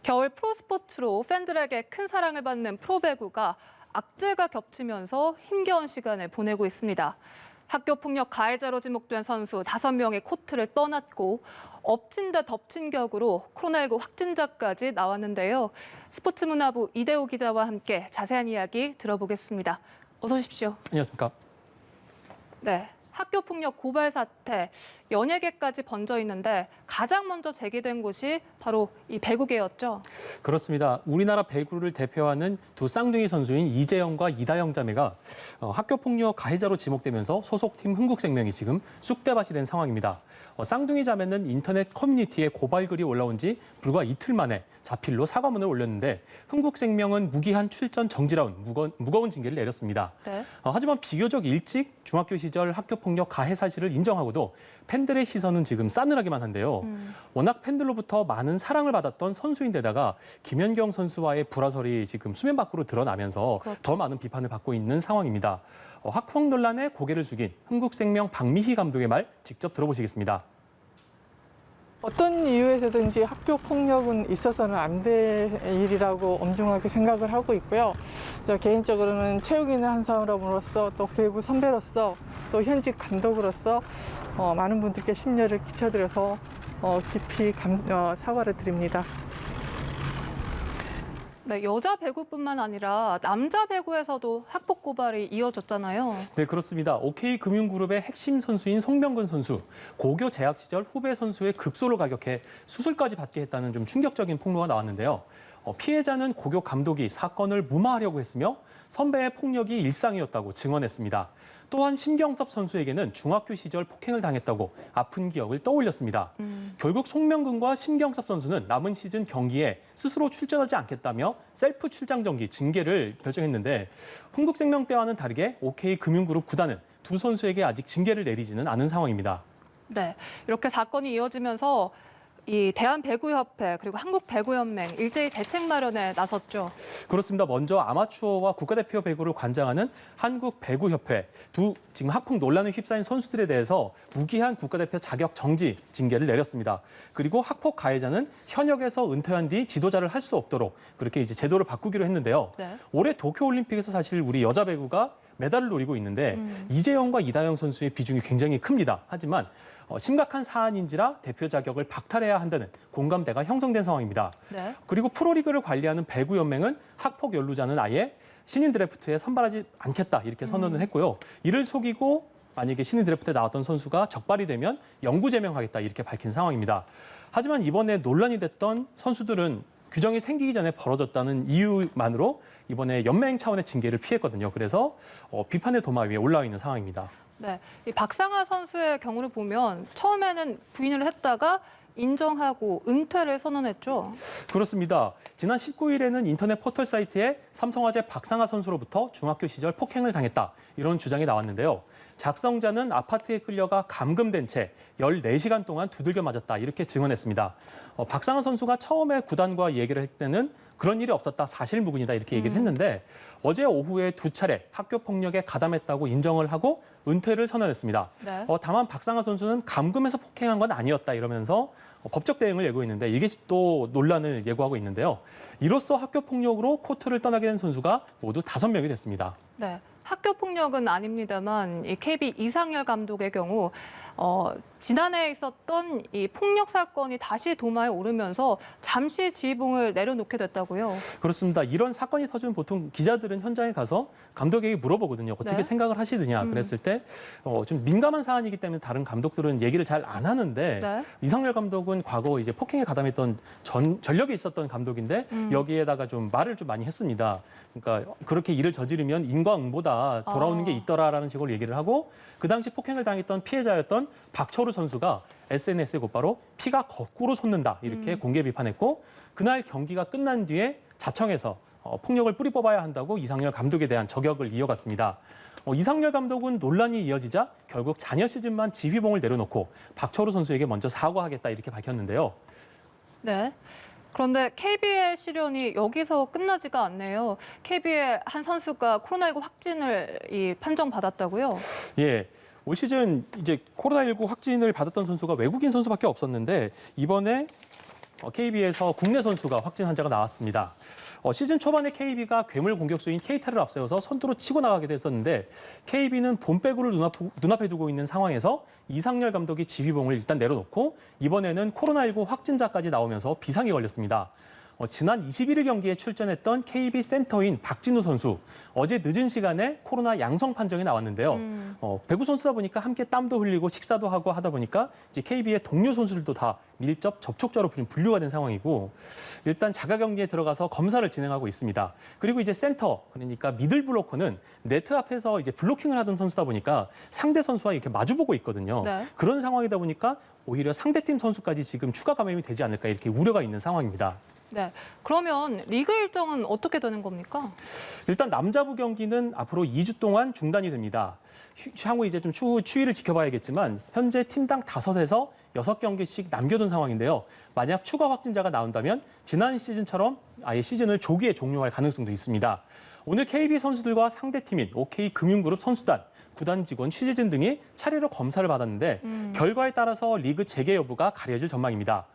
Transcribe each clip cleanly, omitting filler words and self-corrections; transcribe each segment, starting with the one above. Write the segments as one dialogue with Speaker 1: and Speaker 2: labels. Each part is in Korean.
Speaker 1: 겨울 프로스포츠로 팬들에게 큰 사랑을 받는 프로배구가 악재가 겹치면서 힘겨운 시간을 보내고 있습니다. 학교폭력 가해자로 지목된 선수 5명이 코트를 떠났고 엎친 데 덮친 격으로 코로나19 확진자까지 나왔는데요. 스포츠문화부 이대호 기자와 함께 자세한 이야기 들어보겠습니다. 어서 오십시오.
Speaker 2: 안녕하십니까.
Speaker 1: 네. 학교폭력 고발 사태, 연예계까지 번져 있는데 가장 먼저 제기된 곳이 바로 이 배구계였죠.
Speaker 2: 그렇습니다. 우리나라 배구를 대표하는 두 쌍둥이 선수인 이재영과 이다영 자매가 학교폭력 가해자로 지목되면서 소속팀 흥국생명이 지금 쑥대밭이 된 상황입니다. 쌍둥이 자매는 인터넷 커뮤니티에 고발글이 올라온 지 불과 이틀 만에 자필로 사과문을 올렸는데 흥국생명은 무기한 출전 정지라운 무거운 징계를 내렸습니다.
Speaker 1: 네.
Speaker 2: 하지만 비교적 일찍 중학교 시절 학교폭력 가해 사실을 인정하고도 팬들의 시선은 지금 싸늘하기만 한데요. 워낙 팬들로부터 많은 사랑을 받았던 선수인데다가 김연경 선수와의 불화설이 지금 수면 밖으로 드러나면서
Speaker 1: 그렇죠.
Speaker 2: 더 많은 비판을 받고 있는 상황입니다. 학폭 논란에 고개를 숙인 흥국생명 박미희 감독의 말 직접 들어보시겠습니다.
Speaker 3: 어떤 이유에서든지 학교 폭력은 있어서는 안 될 일이라고 엄중하게 생각을 하고 있고요. 저 개인적으로는 체육인의 한 사람으로서 또 배구 선배로서 또 현직 감독으로서 많은 분들께 심려를 끼쳐드려서 깊이 사과를 드립니다.
Speaker 1: 네, 여자 배구뿐만 아니라 남자 배구에서도 학폭 고발이 이어졌잖아요.
Speaker 2: 네, 그렇습니다. OK금융그룹의 핵심 선수인 송명근 선수, 고교 재학 시절 후배 선수의 급소를 가격해 수술까지 받게 했다는 좀 충격적인 폭로가 나왔는데요. 피해자는 고교 감독이 사건을 무마하려고 했으며 선배의 폭력이 일상이었다고 증언했습니다. 또한 심경섭 선수에게는 중학교 시절 폭행을 당했다고 아픈 기억을 떠올렸습니다. 결국 송명근과 심경섭 선수는 남은 시즌 경기에 스스로 출전하지 않겠다며 셀프 출장 정지 징계를 결정했는데 흥국생명 때와는 다르게 OK금융그룹 구단은 두 선수에게 아직 징계를 내리지는 않은 상황입니다.
Speaker 1: 네, 이렇게 사건이 이어지면서 이 대한배구협회 그리고 한국배구연맹 일제히 대책 마련에 나섰죠.
Speaker 2: 그렇습니다. 먼저 아마추어와 국가대표 배구를 관장하는 한국배구협회 두 지금 학폭 논란에 휩싸인 선수들에 대해서 무기한 국가대표 자격 정지 징계를 내렸습니다. 그리고 학폭 가해자는 현역에서 은퇴한 뒤 지도자를 할 수 없도록 그렇게 이제 제도를 바꾸기로 했는데요.
Speaker 1: 네.
Speaker 2: 올해 도쿄올림픽에서 사실 우리 여자 배구가 메달을 노리고 있는데 이재영과 이다영 선수의 비중이 굉장히 큽니다. 하지만 심각한 사안인지라 대표 자격을 박탈해야 한다는 공감대가 형성된 상황입니다.
Speaker 1: 네.
Speaker 2: 그리고 프로리그를 관리하는 배구연맹은 학폭 연루자는 아예 신인 드래프트에 선발하지 않겠다 이렇게 선언을 했고요. 이를 속이고 만약에 신인 드래프트에 나왔던 선수가 적발이 되면 영구 제명하겠다 이렇게 밝힌 상황입니다. 하지만 이번에 논란이 됐던 선수들은 규정이 생기기 전에 벌어졌다는 이유만으로 이번에 연맹 차원의 징계를 피했거든요. 그래서 비판의 도마 위에 올라와 있는 상황입니다.
Speaker 1: 네, 이 박상아 선수의 경우를 보면 처음에는 부인을 했다가 인정하고 은퇴를 선언했죠.
Speaker 2: 그렇습니다. 지난 19일에는 인터넷 포털 사이트에 삼성화재 박상아 선수로부터 중학교 시절 폭행을 당했다. 이런 주장이 나왔는데요. 작성자는 아파트에 끌려가 감금된 채 14시간 동안 두들겨 맞았다. 이렇게 증언했습니다. 박상아 선수가 처음에 구단과 얘기를 할 때는 그런 일이 없었다. 사실무근이다. 이렇게 얘기를 했는데 어제 오후에 2차례 학교 폭력에 가담했다고 인정을 하고 은퇴를 선언했습니다.
Speaker 1: 네.
Speaker 2: 다만 박상아 선수는 감금해서 폭행한 건 아니었다 이러면서 법적 대응을 예고 있는데 이게 또 논란을 예고하고 있는데요. 이로써 학교 폭력으로 코트를 떠나게 된 선수가 모두 5명이 됐습니다.
Speaker 1: 네, 학교 폭력은 아닙니다만 이 KB 이상열 감독의 경우 지난해 있었던 이 폭력 사건이 다시 도마에 오르면서 잠시 지휘봉을 내려놓게 됐다고요.
Speaker 2: 그렇습니다. 이런 사건이 터지면 보통 기자들은 현장에 가서 감독에게 물어보거든요. 어떻게
Speaker 1: 네.
Speaker 2: 생각을 하시느냐. 그랬을 때 좀 민감한 사안이기 때문에 다른 감독들은 얘기를 잘 안 하는데
Speaker 1: 네.
Speaker 2: 이상열 감독은 과거 이제 폭행에 가담했던 전력이 있었던 감독인데 여기에다가 좀 말을 좀 많이 했습니다. 그러니까 그렇게 일을 저지르면 인과응보다 돌아오는 게 있더라라는 식으로 얘기를 하고 그 당시 폭행을 당했던 피해자였던 박철우 선수가 SNS에 곧바로 피가 거꾸로 솟는다 이렇게 공개 비판했고 그날 경기가 끝난 뒤에 자청해서 폭력을 뿌리 뽑아야 한다고 이상열 감독에 대한 저격을 이어갔습니다. 이상열 감독은 논란이 이어지자 결국 잔여 시즌만 지휘봉을 내려놓고 박철우 선수에게 먼저 사과하겠다 이렇게 밝혔는데요.
Speaker 1: 네. 그런데 KB의 시련이 여기서 끝나지가 않네요. KB의 한 선수가 코로나19 확진을 판정받았다고요?
Speaker 2: 예. 올 시즌 이제 코로나19 확진을 받았던 선수가 외국인 선수밖에 없었는데 이번에 KB에서 국내 선수가 확진 환자가 나왔습니다. 시즌 초반에 KB가 괴물 공격수인 KT를 앞세워서 선두로 치고 나가게 됐었는데 KB는 봄배구를 눈앞에 두고 있는 상황에서 이상열 감독이 지휘봉을 일단 내려놓고 이번에는 코로나19 확진자까지 나오면서 비상이 걸렸습니다. 지난 21일 경기에 출전했던 KB 센터인 박진우 선수, 어제 늦은 시간에 코로나 양성 판정이 나왔는데요. 배구 선수다 보니까 함께 땀도 흘리고 식사도 하고 하다 보니까 이제 KB의 동료 선수들도 다 밀접 접촉자로 분류가 된 상황이고 일단 자가 격리에 들어가서 검사를 진행하고 있습니다. 그리고 이제 센터, 그러니까 미들 블로커는 네트 앞에서 이제 블로킹을 하던 선수다 보니까 상대 선수와 이렇게 마주보고 있거든요.
Speaker 1: 네.
Speaker 2: 그런 상황이다 보니까 오히려 상대팀 선수까지 지금 추가 감염이 되지 않을까 이렇게 우려가 있는 상황입니다.
Speaker 1: 네. 그러면 리그 일정은 어떻게 되는 겁니까?
Speaker 2: 일단 남자부 경기는 앞으로 2주 동안 중단이 됩니다. 향후 이제 좀 추이를 지켜봐야겠지만 현재 팀당 5에서 6경기씩 남겨둔 상황인데요. 만약 추가 확진자가 나온다면 지난 시즌처럼 아예 시즌을 조기에 종료할 가능성도 있습니다. 오늘 KB 선수들과 상대팀인 OK금융그룹 선수단, 구단 직원, 취재진 등이 차례로 검사를 받았는데 결과에 따라서 리그 재개 여부가 가려질 전망입니다.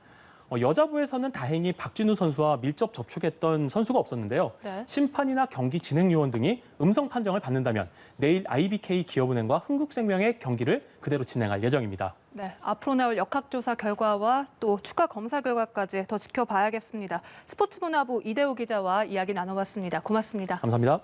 Speaker 2: 여자부에서는 다행히 박진우 선수와 밀접 접촉했던 선수가 없었는데요.
Speaker 1: 네.
Speaker 2: 심판이나 경기 진행 요원 등이 음성 판정을 받는다면 내일 IBK 기업은행과 흥국생명의 경기를 그대로 진행할 예정입니다.
Speaker 1: 네, 앞으로 나올 역학조사 결과와 또 추가 검사 결과까지 더 지켜봐야겠습니다. 스포츠문화부 이대호 기자와 이야기 나눠봤습니다. 고맙습니다.
Speaker 2: 감사합니다.